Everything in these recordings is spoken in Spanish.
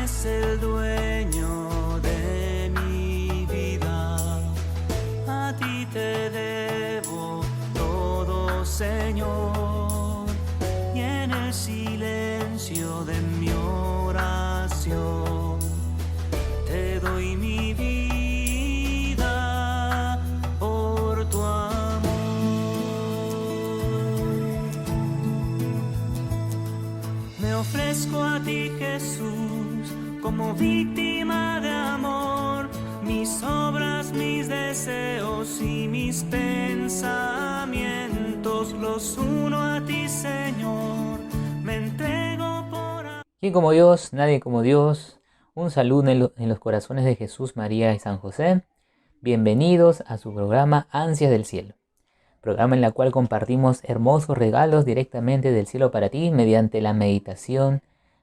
es el dueño de mi vida. A ti te debo todo, Señor, y en el silencio de mi oración te doy mi vida por tu amor. Me ofrezco a ti, Jesús, como víctima de amor. Mis obras, mis deseos y mis pensamientos los uno a ti, Señor. Me entrego por... ¿Quién como Dios? Nadie como Dios. Un saludo en los corazones de Jesús, María y San José. Bienvenidos a su programa Ansias del Cielo. Programa en el cual compartimos hermosos regalos directamente del cielo para ti mediante la meditación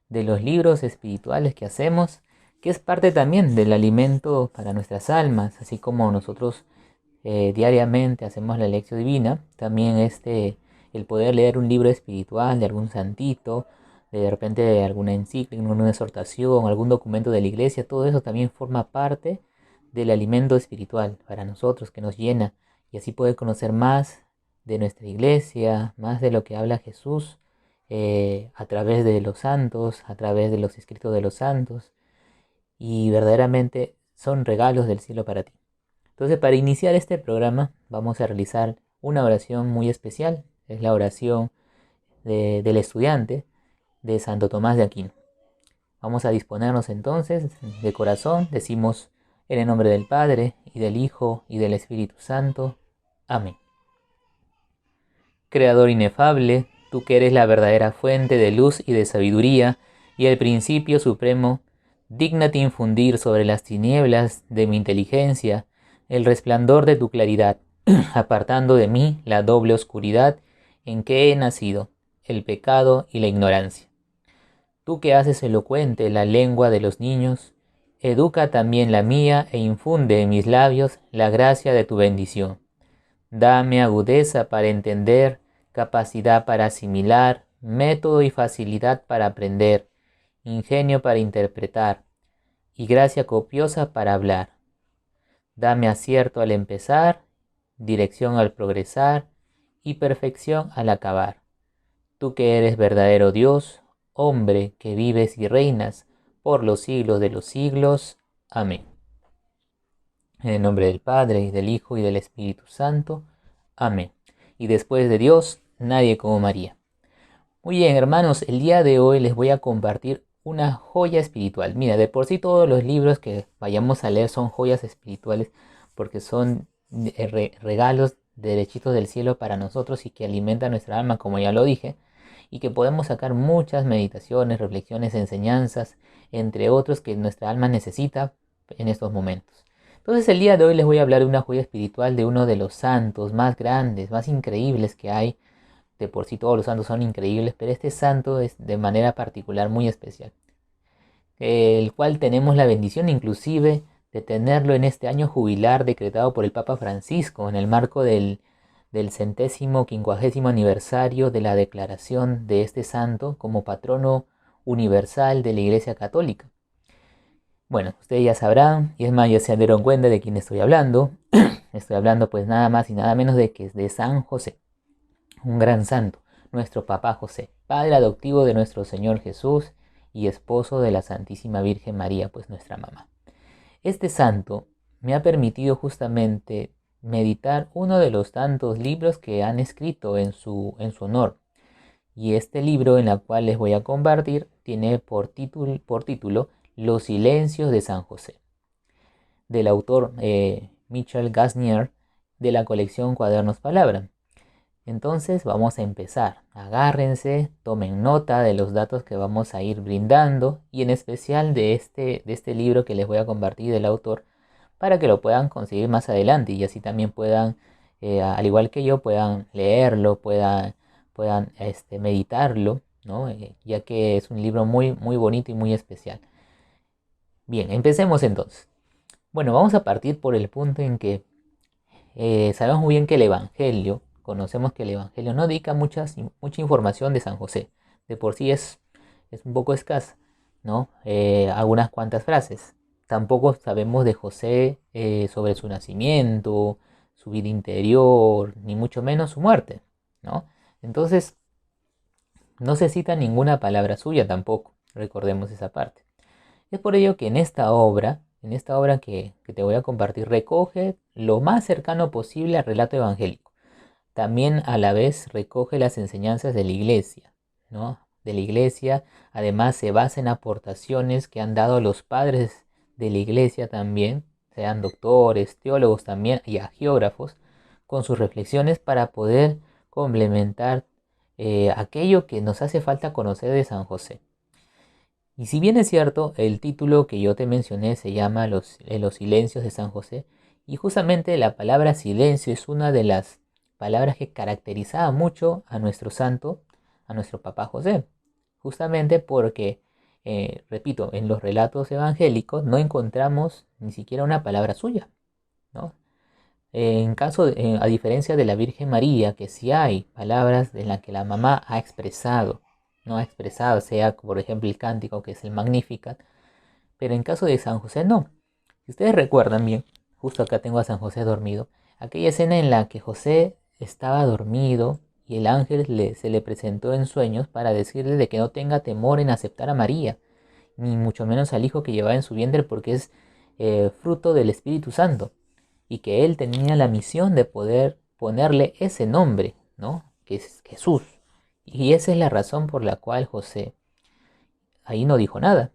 de los libros espirituales que hacemos, que es parte también del alimento para nuestras almas, así como nosotros diariamente hacemos la lección divina. También el poder leer un libro espiritual de algún santito, de repente alguna encíclica, una exhortación, algún documento de la iglesia, todo eso también forma parte del alimento espiritual para nosotros, que nos llena, y así poder conocer más de nuestra iglesia, más de lo que habla Jesús a través de los santos, a través de los escritos de los santos, y verdaderamente son regalos del cielo para ti. Entonces, para iniciar este programa vamos a realizar una oración muy especial. Es la oración del estudiante de Santo Tomás de Aquino. Vamos a disponernos entonces de corazón. Decimos en el nombre del Padre, y del Hijo, y del Espíritu Santo. Amén. Creador inefable, tú que eres la verdadera fuente de luz y de sabiduría, y el principio supremo, dígnate infundir sobre las tinieblas de mi inteligencia el resplandor de tu claridad, apartando de mí la doble oscuridad en que he nacido, el pecado y la ignorancia. Tú que haces elocuente la lengua de los niños, educa también la mía e infunde en mis labios la gracia de tu bendición. Dame agudeza para entender, capacidad para asimilar, método y facilidad para aprender, ingenio para interpretar y gracia copiosa para hablar. Dame acierto al empezar, dirección al progresar y perfección al acabar. Tú que eres verdadero Dios, hombre que vives y reinas por los siglos de los siglos. Amén. En el nombre del Padre, y del Hijo, y del Espíritu Santo. Amén. Y después de Dios, nadie como María. Muy bien, hermanos, el día de hoy les voy a compartir una joya espiritual. Mira, de por sí todos los libros que vayamos a leer son joyas espirituales, porque son regalos derechitos del cielo para nosotros y que alimentan nuestra alma, como ya lo dije, y que podemos sacar muchas meditaciones, reflexiones, enseñanzas, entre otros que nuestra alma necesita en estos momentos. Entonces el día de hoy les voy a hablar de una joya espiritual de uno de los santos más grandes, más increíbles que hay. De por sí todos los santos son increíbles, pero este santo es de manera particular muy especial, el cual tenemos la bendición inclusive de tenerlo en este año jubilar decretado por el Papa Francisco en el marco del 150º aniversario de la declaración de este santo como patrono universal de la Iglesia Católica. Bueno, ustedes ya sabrán, y es más, ya se dieron cuenta de quién estoy hablando. Estoy hablando pues nada más y nada menos de que es de San José, un gran santo, nuestro Papá José, padre adoptivo de nuestro Señor Jesús y esposo de la Santísima Virgen María, pues nuestra mamá. Este santo me ha permitido justamente meditar uno de los tantos libros que han escrito en su honor. Y este libro en el cual les voy a compartir tiene por título Los silencios de San José, del autor Michel Gasnier, de la colección Cuadernos Palabra. Entonces vamos a empezar. Agárrense, tomen nota de los datos que vamos a ir brindando y en especial de este libro que les voy a compartir del autor, para que lo puedan conseguir más adelante y así también puedan, al igual que yo, puedan leerlo, puedan meditarlo, ¿no? Ya que es un libro muy, muy bonito y muy especial. Bien, empecemos entonces. Bueno, vamos a partir por el punto en que sabemos muy bien que el Evangelio, conocemos que el Evangelio no dedica mucha información de San José. De por sí es un poco escasa, ¿no? Algunas cuantas frases. Tampoco sabemos de José sobre su nacimiento, su vida interior, ni mucho menos su muerte, ¿no? Entonces, no se cita ninguna palabra suya tampoco, recordemos esa parte. Es por ello que en esta obra que te voy a compartir, recoge lo más cercano posible al relato evangélico. También a la vez recoge las enseñanzas de la iglesia, ¿no? De la iglesia, además se basa en aportaciones que han dado los padres de la iglesia también, sean doctores, teólogos también y agiógrafos, con sus reflexiones para poder complementar aquello que nos hace falta conocer de San José. Y si bien es cierto, el título que yo te mencioné se llama Los silencios de San José, y justamente la palabra silencio es una de las palabras que caracterizaba mucho a nuestro santo, a nuestro papá José, justamente porque, repito, en los relatos evangélicos no encontramos ni siquiera una palabra suya, ¿no? A diferencia de la Virgen María, que sí hay palabras en las que la mamá ha expresado, no ha expresado, sea por ejemplo el cántico que es el Magnificat, pero en caso de San José no. Si ustedes recuerdan bien, justo acá tengo a San José dormido, aquella escena en la que José estaba dormido y el ángel se le presentó en sueños para decirle de que no tenga temor en aceptar a María, ni mucho menos al hijo que llevaba en su vientre porque es fruto del Espíritu Santo y que él tenía la misión de poder ponerle ese nombre, ¿no? Que es Jesús. Y esa es la razón por la cual José ahí no dijo nada.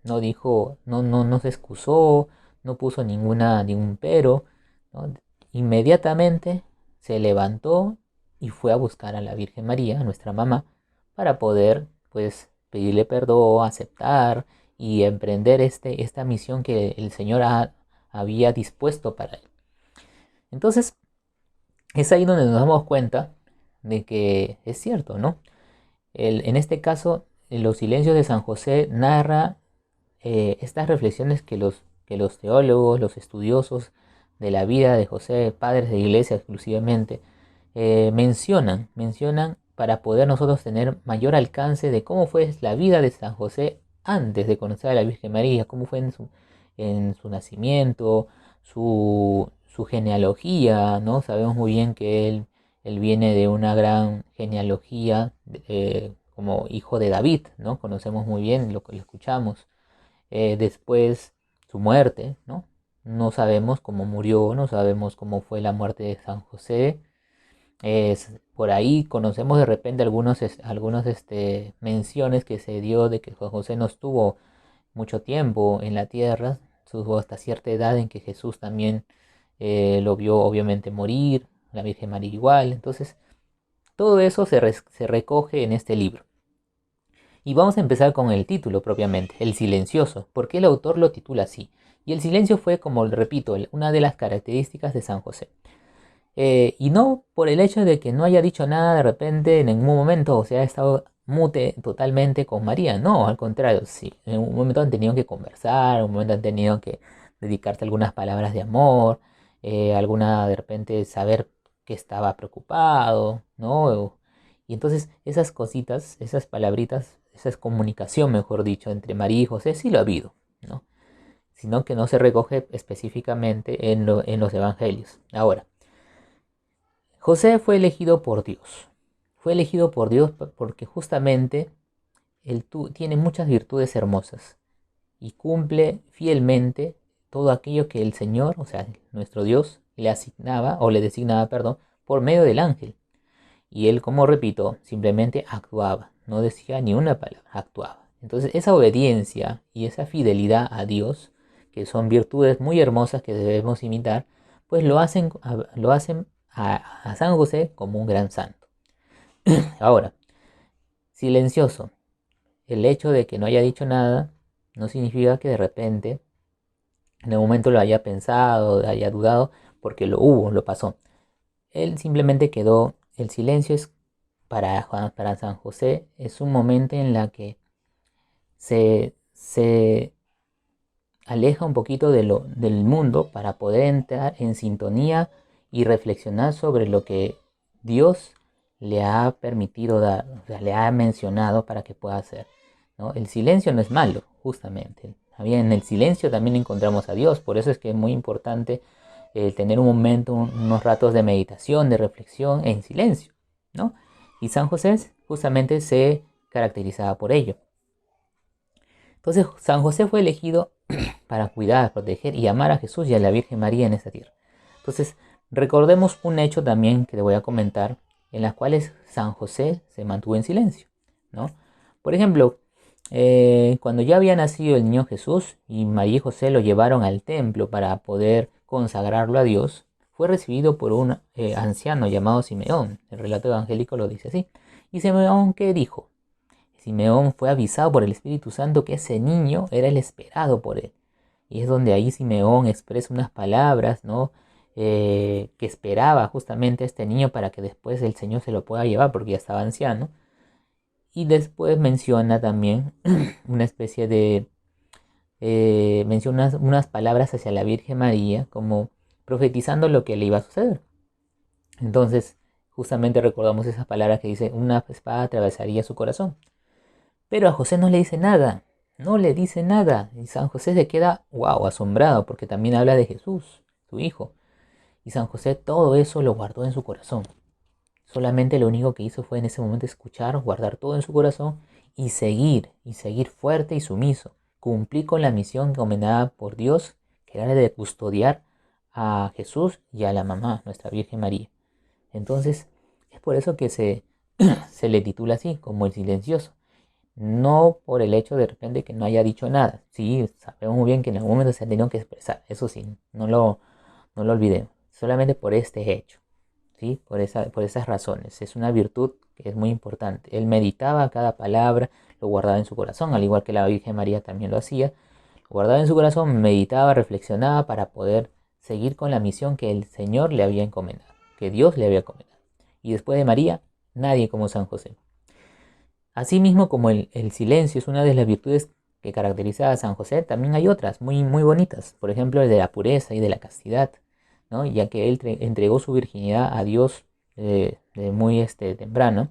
No dijo, no se excusó, no puso ningún pero, ¿no? Inmediatamente se levantó y fue a buscar a la Virgen María, nuestra mamá, para poder, pues, pedirle perdón, aceptar y emprender esta misión que el Señor había dispuesto para él. Entonces, es ahí donde nos damos cuenta de que es cierto, ¿no? En este caso, en Los silencios de San José narra estas reflexiones que los teólogos, los estudiosos de la vida de José, padres de iglesia exclusivamente, mencionan para poder nosotros tener mayor alcance de cómo fue la vida de San José antes de conocer a la Virgen María, cómo fue en su nacimiento, su genealogía, ¿no? Sabemos muy bien que él viene de una gran genealogía como hijo de David, ¿no? Conocemos muy bien lo que lo escuchamos. Después su muerte, ¿no? No sabemos cómo murió, no sabemos cómo fue la muerte de San José. Por ahí conocemos de repente algunos menciones que se dio de que Juan José no estuvo mucho tiempo en la tierra, estuvo hasta cierta edad en que Jesús también lo vio obviamente morir, la Virgen María igual. Entonces, todo eso se recoge en este libro. Y vamos a empezar con el título propiamente, El silencioso. ¿Por qué el autor lo titula así? Y el silencio fue, como repito, una de las características de San José. Y no por el hecho de que no haya dicho nada de repente en ningún momento, o sea, ha estado mute totalmente con María. No, al contrario, sí. En un momento han tenido que conversar, en un momento han tenido que dedicarse algunas palabras de amor, alguna de repente saber que estaba preocupado, ¿no? Y entonces esas cositas, esas palabritas, esa comunicación, mejor dicho, entre María y José sí lo ha habido, ¿no? Sino que no se recoge específicamente en los evangelios. Ahora, José fue elegido por Dios. Fue elegido por Dios porque justamente él tiene muchas virtudes hermosas y cumple fielmente todo aquello que el Señor, o sea, nuestro Dios, le asignaba o le designaba, perdón, por medio del ángel. Y él, como repito, simplemente actuaba, no decía ni una palabra, actuaba. Entonces esa obediencia y esa fidelidad a Dios, que son virtudes muy hermosas que debemos imitar, pues lo hacen a San José como un gran santo. Ahora, silencioso. El hecho de que no haya dicho nada no significa que de repente en el momento lo haya pensado, haya dudado, porque lo hubo, lo pasó. Él simplemente quedó, el silencio es para San José, es un momento en la que se aleja un poquito del mundo para poder entrar en sintonía y reflexionar sobre lo que Dios le ha permitido dar, o sea, le ha mencionado para que pueda hacer. ¿no? El silencio no es malo, justamente. En el silencio también encontramos a Dios, por eso es que es muy importante tener un momento, unos ratos de meditación, de reflexión en silencio, ¿no? Y San José justamente se caracterizaba por ello. Entonces San José fue elegido para cuidar, proteger y amar a Jesús y a la Virgen María en esta tierra. Entonces recordemos un hecho también que te voy a comentar, en las cuales San José se mantuvo en silencio, ¿no? Por ejemplo, cuando ya había nacido el niño Jesús y María y José lo llevaron al templo para poder consagrarlo a Dios, fue recibido por un anciano llamado Simeón. El relato evangélico lo dice así. ¿Y Simeón qué dijo? Simeón fue avisado por el Espíritu Santo que ese niño era el esperado por él. Y es donde ahí Simeón expresa unas palabras, ¿no? Que esperaba justamente a este niño para que después el Señor se lo pueda llevar porque ya estaba anciano. Y después menciona también una especie de... menciona unas palabras hacia la Virgen María como profetizando lo que le iba a suceder. Entonces, justamente recordamos esas palabras que dice, una espada atravesaría su corazón. Pero a José no le dice nada, no le dice nada. Y San José se queda, wow, asombrado, porque también habla de Jesús, su hijo. Y San José todo eso lo guardó en su corazón. Solamente lo único que hizo fue en ese momento escuchar, guardar todo en su corazón y seguir fuerte y sumiso. Cumplir con la misión encomendada por Dios, que era la de custodiar a Jesús y a la mamá, nuestra Virgen María. Entonces, es por eso que se le titula así, como el silencioso. No por el hecho de repente que no haya dicho nada. Sí, sabemos muy bien que en algún momento se ha tenido que expresar. Eso sí, no lo olvidemos. Solamente por este hecho. ¿Sí? Por esas razones. Es una virtud que es muy importante. Él meditaba cada palabra, lo guardaba en su corazón, al igual que la Virgen María también lo hacía. Lo guardaba en su corazón, meditaba, reflexionaba para poder seguir con la misión que el Señor le había encomendado, que Dios le había encomendado. Y después de María, nadie como San José. Asimismo, como el silencio es una de las virtudes que caracteriza a San José, también hay otras muy, muy bonitas. Por ejemplo, el de la pureza y de la castidad, ¿no? Ya que él entregó su virginidad a Dios de muy temprano.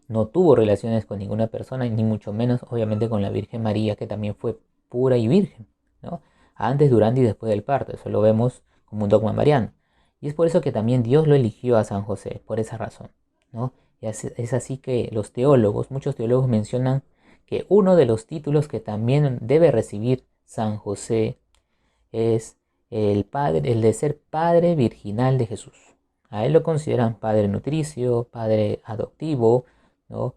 No tuvo relaciones con ninguna persona, ni mucho menos, obviamente, con la Virgen María, que también fue pura y virgen, ¿no? Antes, durante y después del parto. Eso lo vemos como un dogma mariano. Y es por eso que también Dios lo eligió a San José, por esa razón, ¿no? Y es así que los teólogos, muchos teólogos mencionan que uno de los títulos que también debe recibir San José es el de ser padre virginal de Jesús. A él lo consideran padre nutricio, padre adoptivo, ¿no?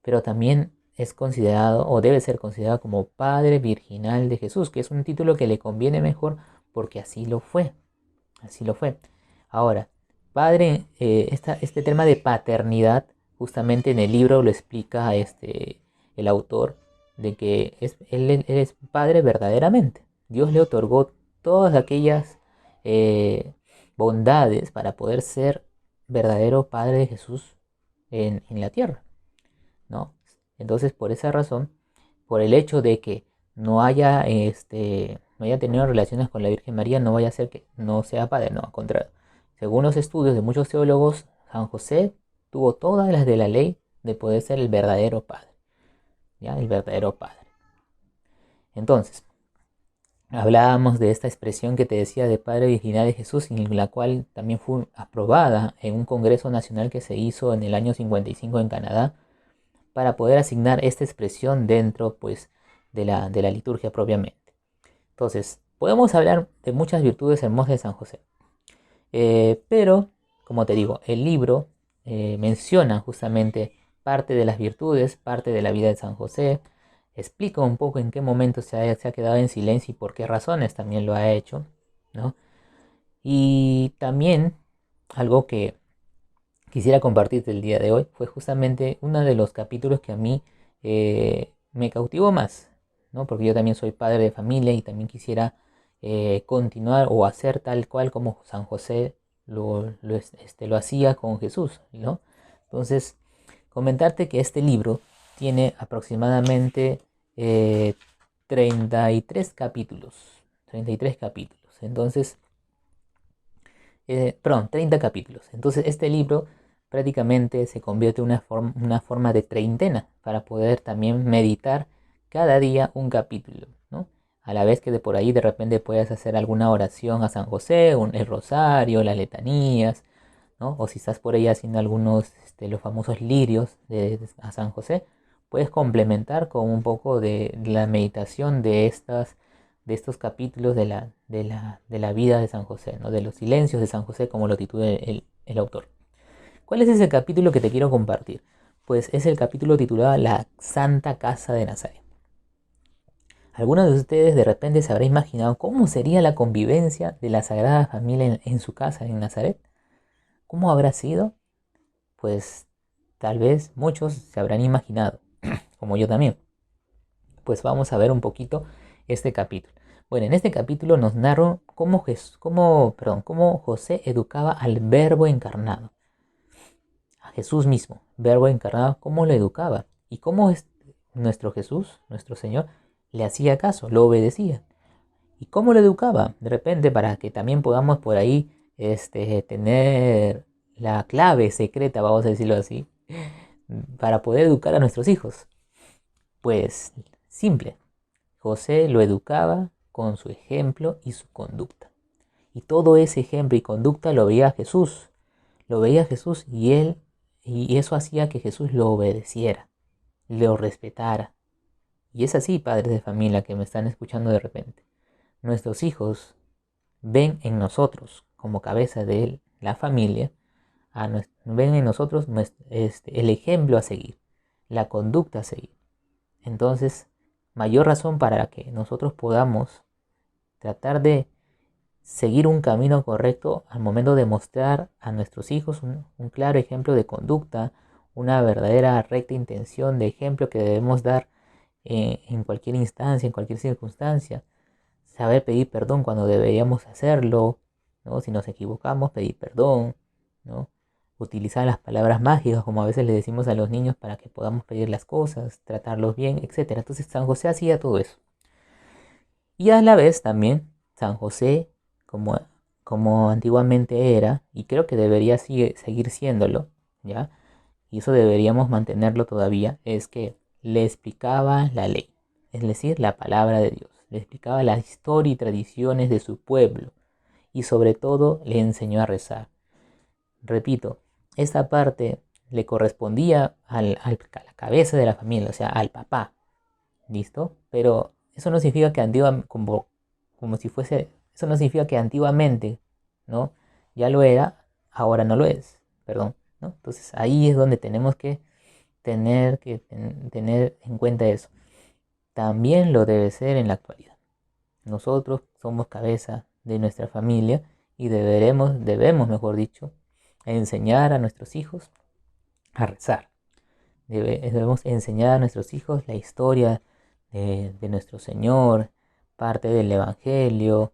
Pero también es considerado o debe ser considerado como padre virginal de Jesús, que es un título que le conviene mejor porque así lo fue. Así lo fue. Ahora, padre, este tema de paternidad, justamente en el libro lo explica el autor, de que él es padre verdaderamente. Dios le otorgó todas aquellas eh, bondades para poder ser verdadero padre de Jesús en la tierra, ¿no? Entonces, por esa razón, por el hecho de que no haya tenido relaciones con la Virgen María, no vaya a ser que no sea padre, no, al contrario. Según los estudios de muchos teólogos, San José tuvo todas las de la ley de poder ser el verdadero padre, ¿ya? El verdadero padre. Entonces, hablábamos de esta expresión que te decía de Padre Virginal de Jesús, en la cual también fue aprobada en un congreso nacional que se hizo en el año 55 en Canadá, para poder asignar esta expresión dentro, pues, de la liturgia propiamente. Entonces, podemos hablar de muchas virtudes hermosas de San José. Pero, como te digo, el libro menciona justamente parte de las virtudes, parte de la vida de San José, explica un poco en qué momento se ha quedado en silencio y por qué razones también lo ha hecho, ¿no? Y también algo que quisiera compartirte el día de hoy fue justamente uno de los capítulos que a mí me cautivó más, ¿no? Porque yo también soy padre de familia y también quisiera continuar o hacer tal cual como San José lo hacía con Jesús, ¿no? Entonces, comentarte que este libro tiene aproximadamente eh, 33 capítulos. 33 capítulos. Entonces, perdón, 30 capítulos. Entonces, este libro prácticamente se convierte en una forma de treintena para poder también meditar cada día un capítulo, ¿no? A la vez que de por ahí de repente puedes hacer alguna oración a San José, el rosario, las letanías, ¿no? O si estás por ahí haciendo algunos, los famosos lirios a San José, puedes complementar con un poco de la meditación de estos capítulos de la vida de San José, ¿no? De los silencios de San José, como lo titula el autor. ¿Cuál es ese capítulo que te quiero compartir? Pues es el capítulo titulado La Santa Casa de Nazaret. ¿Alguno de ustedes de repente se habrá imaginado cómo sería la convivencia de la Sagrada Familia en su casa en Nazaret? ¿Cómo habrá sido? Pues tal vez muchos se habrán imaginado, como yo también. Pues vamos a ver un poquito este capítulo. Bueno, en este capítulo nos narra cómo José educaba al Verbo encarnado, a Jesús mismo, Verbo encarnado, cómo lo educaba y cómo nuestro Jesús, nuestro Señor, le hacía caso, lo obedecía. ¿Y cómo lo educaba? De repente, para que también podamos por ahí tener la clave secreta, vamos a decirlo así, para poder educar a nuestros hijos. Pues simple, José lo educaba con su ejemplo y su conducta. Y todo ese ejemplo y conducta lo veía Jesús. Lo veía Jesús y eso hacía que Jesús lo obedeciera, lo respetara. Y es así, padres de familia que me están escuchando de repente. Nuestros hijos ven en nosotros, como cabeza de la familia, ven en nosotros el ejemplo a seguir, la conducta a seguir. Entonces, mayor razón para que nosotros podamos tratar de seguir un camino correcto al momento de mostrar a nuestros hijos un claro ejemplo de conducta, una verdadera recta intención de ejemplo que debemos dar en cualquier instancia, en cualquier circunstancia. Saber pedir perdón cuando deberíamos hacerlo, ¿no? Si nos equivocamos, pedir perdón, ¿no? Utilizar las palabras mágicas, como a veces le decimos a los niños, para que podamos pedir las cosas, tratarlos bien, etc. Entonces San José hacía todo eso. Y a la vez también San José, como, como antiguamente era, y creo que debería seguir siéndolo, ¿ya? Y eso deberíamos mantenerlo todavía, es que le explicaba la ley, es decir, la palabra de Dios. Le explicaba la historia y tradiciones de su pueblo y sobre todo le enseñó a rezar. Repito, esta parte le correspondía a la cabeza de la familia, o sea, al papá, ¿listo? Pero eso no significa que como si fuese, eso no significa que antiguamente, ¿no? Ya lo era, ahora no lo es, perdón, ¿no? Entonces ahí es donde tenemos que tener en cuenta eso. También lo debe ser en la actualidad. Nosotros somos cabeza de nuestra familia y debemos, mejor dicho, enseñar a nuestros hijos a rezar. Debemos enseñar a nuestros hijos la historia de nuestro Señor, parte del Evangelio.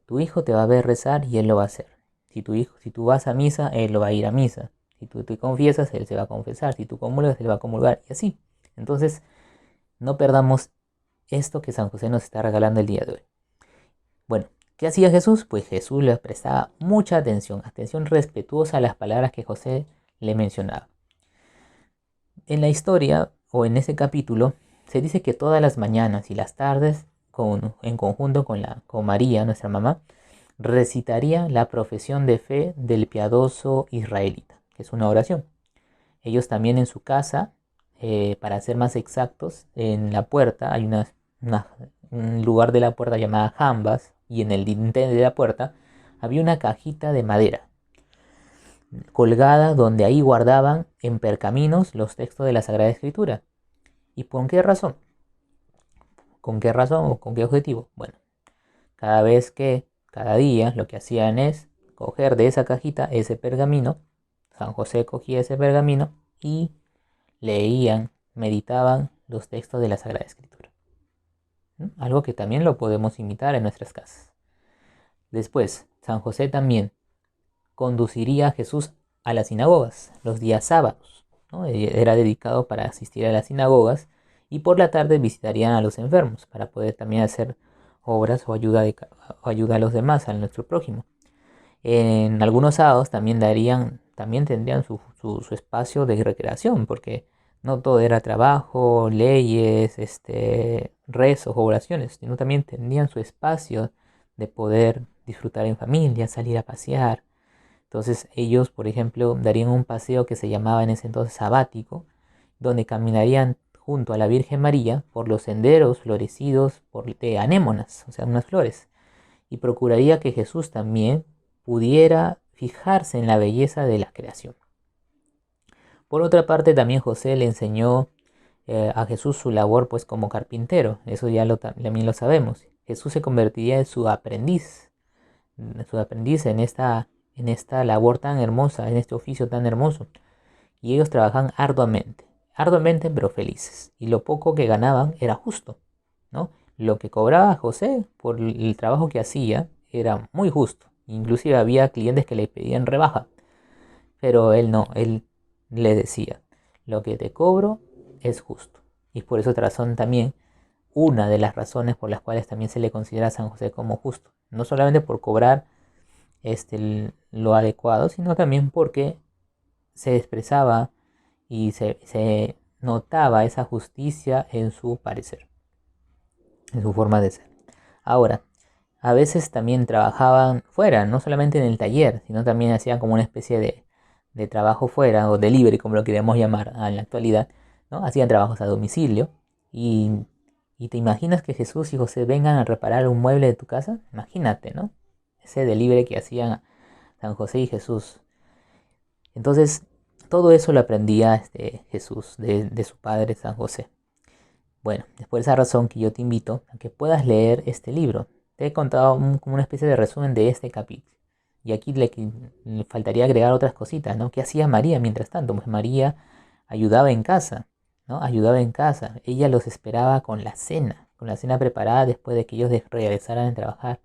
Tu hijo te va a ver rezar y él lo va a hacer. Si tú vas a misa, él lo va a ir a misa. Si tú te confiesas, él se va a confesar. Si tú comulgas, él va a comulgar. Y así. Entonces, no perdamos esto que San José nos está regalando el día de hoy. Bueno, ¿qué hacía Jesús? Pues Jesús le prestaba mucha atención respetuosa a las palabras que José le mencionaba. En la historia, o en ese capítulo, se dice que todas las mañanas y las tardes, en conjunto con María, nuestra mamá, recitaría la profesión de fe del piadoso israelita, que es una oración. Ellos también en su casa, para ser más exactos, en la puerta hay un lugar de la puerta llamada jambas, y en el dintel de la puerta había una cajita de madera colgada donde ahí guardaban en pergaminos los textos de la Sagrada Escritura. ¿Y por qué razón? ¿Con qué razón o con qué objetivo? Bueno, cada día, lo que hacían es coger de esa cajita ese pergamino. San José cogía ese pergamino y leían, meditaban los textos de la Sagrada Escritura. Algo que también lo podemos imitar en nuestras casas. Después, San José también conduciría a Jesús a las sinagogas los días sábados, ¿no? Era dedicado para asistir a las sinagogas y por la tarde visitarían a los enfermos para poder también hacer obras o ayuda a los demás, a nuestro prójimo. En algunos sábados también también tendrían su espacio de recreación, porque no todo era trabajo, leyes, rezos o oraciones, sino también tendrían su espacio de poder disfrutar en familia, salir a pasear. Entonces ellos, por ejemplo, darían un paseo que se llamaba en ese entonces sabático, donde caminarían junto a la Virgen María por los senderos florecidos de anémonas, o sea, unas flores, y procuraría que Jesús también pudiera fijarse en la belleza de la creación. Por otra parte, también José le enseñó a Jesús su labor pues como carpintero, eso ya también lo sabemos. Jesús se convertiría en su aprendiz en esta labor tan hermosa, en este oficio tan hermoso. Y ellos trabajaban arduamente pero felices. Y lo poco que ganaban era justo, ¿no? Lo que cobraba José por el trabajo que hacía era muy justo. Inclusive había clientes que le pedían rebaja, pero él no, él le decía, lo que te cobro es justo. Y por esa razón también, una de las razones por las cuales también se le considera a San José como justo. No solamente por cobrar lo adecuado, sino también porque se expresaba y se notaba esa justicia en su parecer, en su forma de ser. Ahora, a veces también trabajaban fuera, no solamente en el taller, sino también hacían como una especie de trabajo fuera, o delivery, como lo queremos llamar en la actualidad, ¿no? Hacían trabajos a domicilio y, y te imaginas que Jesús y José vengan a reparar un mueble de tu casa. Imagínate, ¿no? Ese delivery que hacían San José y Jesús. Entonces, todo eso lo aprendía Jesús de su padre San José. Bueno, es por esa razón que yo te invito a que puedas leer este libro. Te he contado como una especie de resumen de este capítulo. Y aquí le faltaría agregar otras cositas, ¿no? ¿Qué hacía María mientras tanto? Pues María ayudaba en casa, ¿no? Ayudaba en casa. Ella los esperaba con la cena preparada después de que ellos regresaran a trabajar.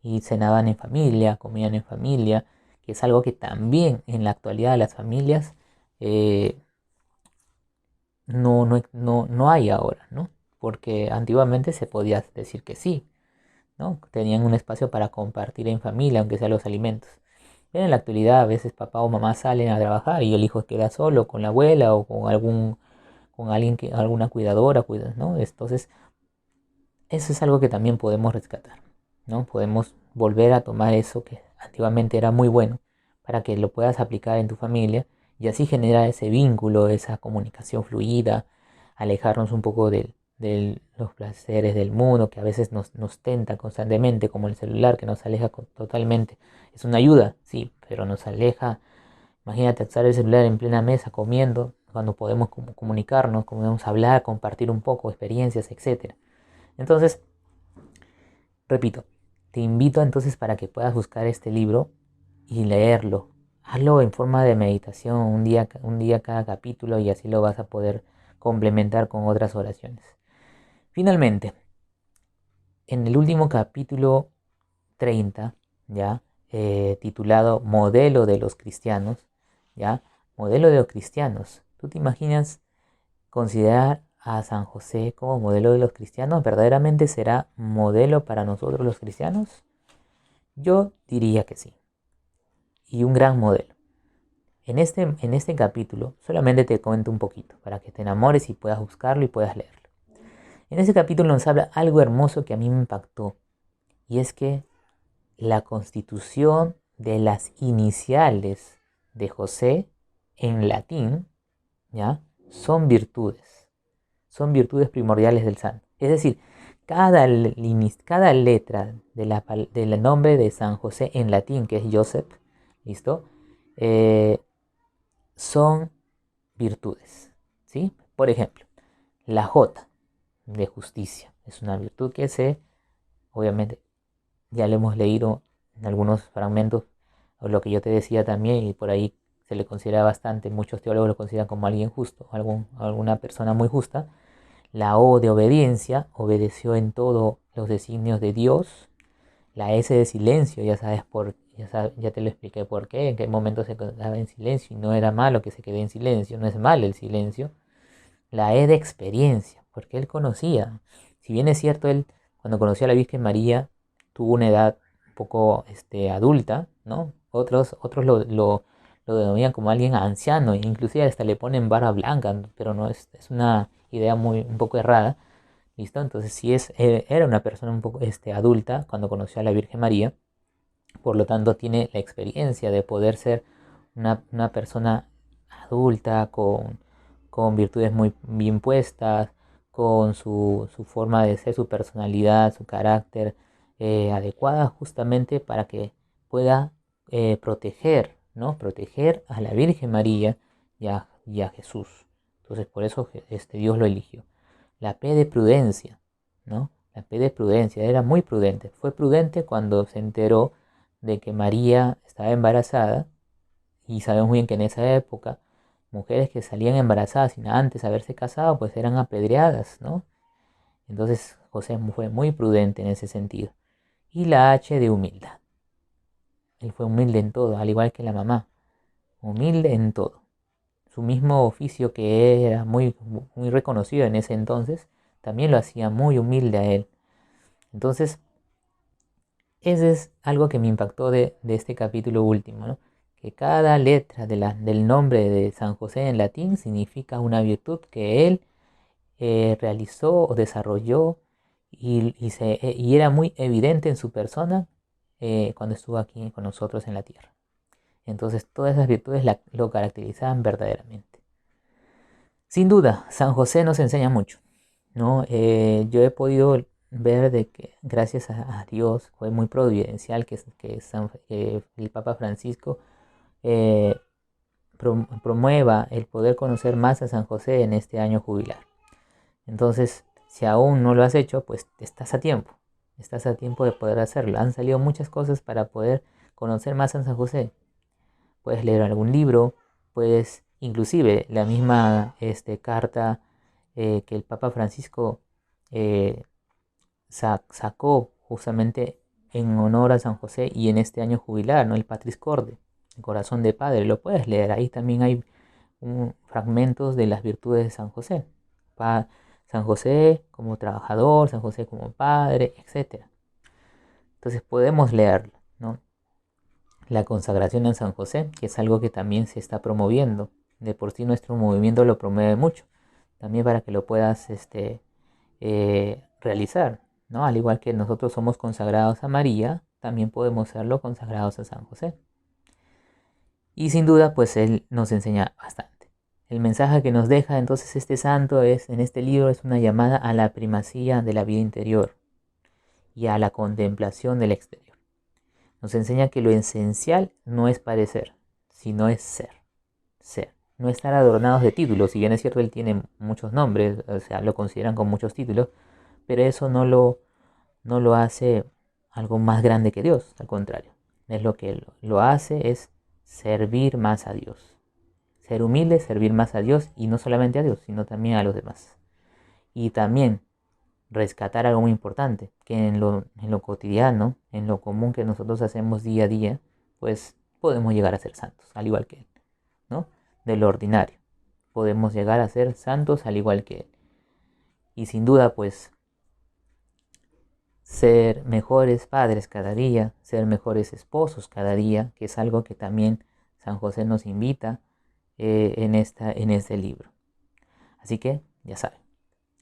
Y cenaban en familia, comían en familia, que es algo que también en la actualidad las familias eh, no hay ahora, ¿no? Porque antiguamente se podía decir que sí, ¿no? Tenían un espacio para compartir en familia, aunque sea los alimentos. Pero en la actualidad a veces papá o mamá salen a trabajar y el hijo queda solo con la abuela o con alguien alguna cuidadora, ¿no? Entonces, eso es algo que también podemos rescatar, ¿no? Podemos volver a tomar eso que antiguamente era muy bueno para que lo puedas aplicar en tu familia y así generar ese vínculo, esa comunicación fluida, alejarnos un poco de los placeres del mundo que a veces nos tenta constantemente, como el celular que nos aleja totalmente. Es una ayuda, sí, pero nos aleja. Imagínate usar el celular en plena mesa comiendo, cuando podemos comunicarnos, podemos hablar, compartir un poco experiencias, etcétera. Entonces, repito, te invito entonces para que puedas buscar este libro y leerlo. Hazlo en forma de meditación, un día cada capítulo, y así lo vas a poder complementar con otras oraciones. Finalmente, en el último capítulo 30, ya, titulado Modelo de los cristianos, ya, modelo de los cristianos. ¿Tú te imaginas considerar a San José como modelo de los cristianos? ¿Verdaderamente será modelo para nosotros los cristianos? Yo diría que sí. Y un gran modelo. En este capítulo solamente te cuento un poquito para que te enamores y puedas buscarlo y puedas leerlo. En ese capítulo nos habla algo hermoso que a mí me impactó. Y es que la constitución de las iniciales de José en latín, ¿ya? Son virtudes primordiales del santo. Es decir, cada letra del nombre de San José en latín, que es Joseph, ¿listo? Son virtudes, ¿sí? Por ejemplo, la J de justicia es una virtud obviamente, ya lo hemos leído en algunos fragmentos, o lo que yo te decía también, y por ahí se le considera bastante, muchos teólogos lo consideran como alguien justo, alguna persona muy justa. La O de obediencia, obedeció en todo los designios de Dios. La S de silencio, ya te lo expliqué por qué, en qué momento se quedaba en silencio y no era malo que se quede en silencio, no es mal el silencio. La E de experiencia, porque él conocía. Si bien es cierto, él cuando conoció a la Virgen María tuvo una edad un poco adulta, ¿no? Otros lo denominan como alguien anciano, inclusive hasta le ponen barba blanca, pero no es una idea un poco errada. ¿Listo? Entonces sí era una persona un poco adulta cuando conoció a la Virgen María, por lo tanto tiene la experiencia de poder ser una persona adulta con virtudes muy bien puestas, con su forma de ser, su personalidad, su carácter adecuada justamente para que pueda proteger, ¿no? Proteger a la Virgen María y a Jesús. Entonces por eso Dios lo eligió. La P de prudencia, ¿no? La P de prudencia, era muy prudente. Fue prudente cuando se enteró de que María estaba embarazada, y sabemos muy bien que en esa época mujeres que salían embarazadas sin antes haberse casado pues eran apedreadas, ¿no? Entonces José fue muy prudente en ese sentido. Y la H de humildad. Él fue humilde en todo, al igual que la mamá, humilde en todo. Su mismo oficio, que era muy reconocido en ese entonces, también lo hacía muy humilde a él. Entonces, ese es algo que me impactó de este capítulo último, ¿no? Que cada letra del nombre de San José en latín significa una virtud que él realizó o desarrolló y era muy evidente en su persona cuando estuvo aquí con nosotros en la tierra. Entonces todas esas virtudes lo caracterizaban verdaderamente. Sin duda, San José nos enseña mucho, ¿no? Yo he podido ver de que gracias a Dios fue muy providencial que el Papa Francisco eh, promueva el poder conocer más a San José en este año jubilar. Entonces, si aún no lo has hecho, pues estás a tiempo de poder hacerlo. Han salido muchas cosas para poder conocer más a San José. Puedes leer algún libro, puedes inclusive la misma carta que el Papa Francisco eh, sacó justamente en honor a San José y en este año jubilar, ¿no? El Patris Corde, el corazón de padre, lo puedes leer. Ahí también hay fragmentos de las virtudes de San José. San José como trabajador, San José como padre, etc. Entonces podemos leerlo, ¿no? La consagración a San José, que es algo que también se está promoviendo. De por sí nuestro movimiento lo promueve mucho. También para que lo puedas realizar, ¿no? Al igual que nosotros somos consagrados a María, también podemos serlo consagrados a San José. Y sin duda, pues él nos enseña bastante. El mensaje que nos deja entonces este santo en este libro es una llamada a la primacía de la vida interior y a la contemplación del exterior. Nos enseña que lo esencial no es parecer, sino es ser. Ser. No estar adornados de títulos. Si bien es cierto, él tiene muchos nombres, o sea, lo consideran con muchos títulos, pero eso no lo hace algo más grande que Dios, al contrario. Es lo que lo hace es servir más a Dios. Ser humilde, servir más a Dios, y no solamente a Dios, sino también a los demás. Y también rescatar algo muy importante, que en lo cotidiano, en lo común que nosotros hacemos día a día, pues podemos llegar a ser santos, al igual que Él, ¿no? De lo ordinario. Podemos llegar a ser santos al igual que Él. Y sin duda, pues, ser mejores padres cada día, ser mejores esposos cada día, que es algo que también San José nos invita en este libro. Así que, ya saben,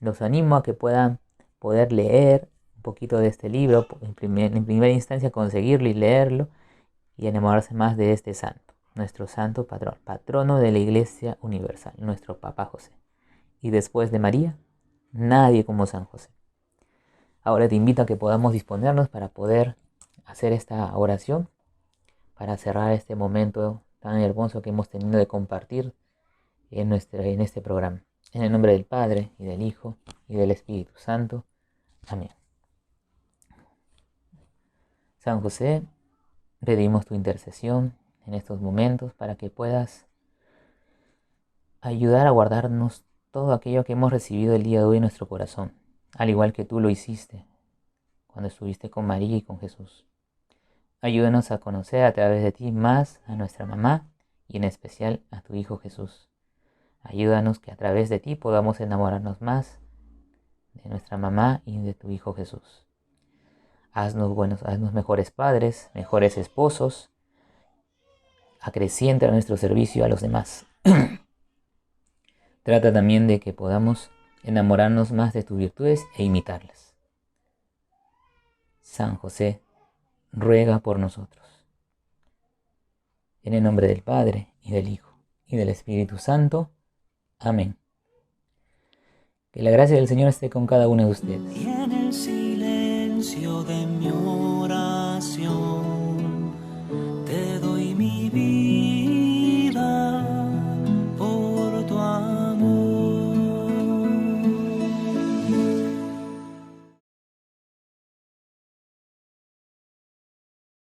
los animo a que puedan poder leer un poquito de este libro, en primera instancia conseguirlo y leerlo y enamorarse más de este santo, nuestro santo patrón, patrono de la Iglesia Universal, nuestro Papa José. Y después de María, nadie como San José. Ahora te invito a que podamos disponernos para poder hacer esta oración, para cerrar este momento tan hermoso que hemos tenido de compartir en este programa. En el nombre del Padre, y del Hijo, y del Espíritu Santo. Amén. San José, pedimos tu intercesión en estos momentos para que puedas ayudar a guardarnos todo aquello que hemos recibido el día de hoy en nuestro corazón, al igual que tú lo hiciste cuando estuviste con María y con Jesús. Ayúdanos a conocer a través de ti más a nuestra mamá y en especial a tu Hijo Jesús. Ayúdanos que a través de ti podamos enamorarnos más de nuestra mamá y de tu Hijo Jesús. Haznos mejores padres, mejores esposos, acrecienta nuestro servicio a los demás. Trata también de que podamos enamorarnos más de tus virtudes e imitarlas. San José, ruega por nosotros. En el nombre del Padre, y del Hijo, y del Espíritu Santo. Amén. Que la gracia del Señor esté con cada uno de ustedes. Y en el silencio de mi oración te doy mi vida.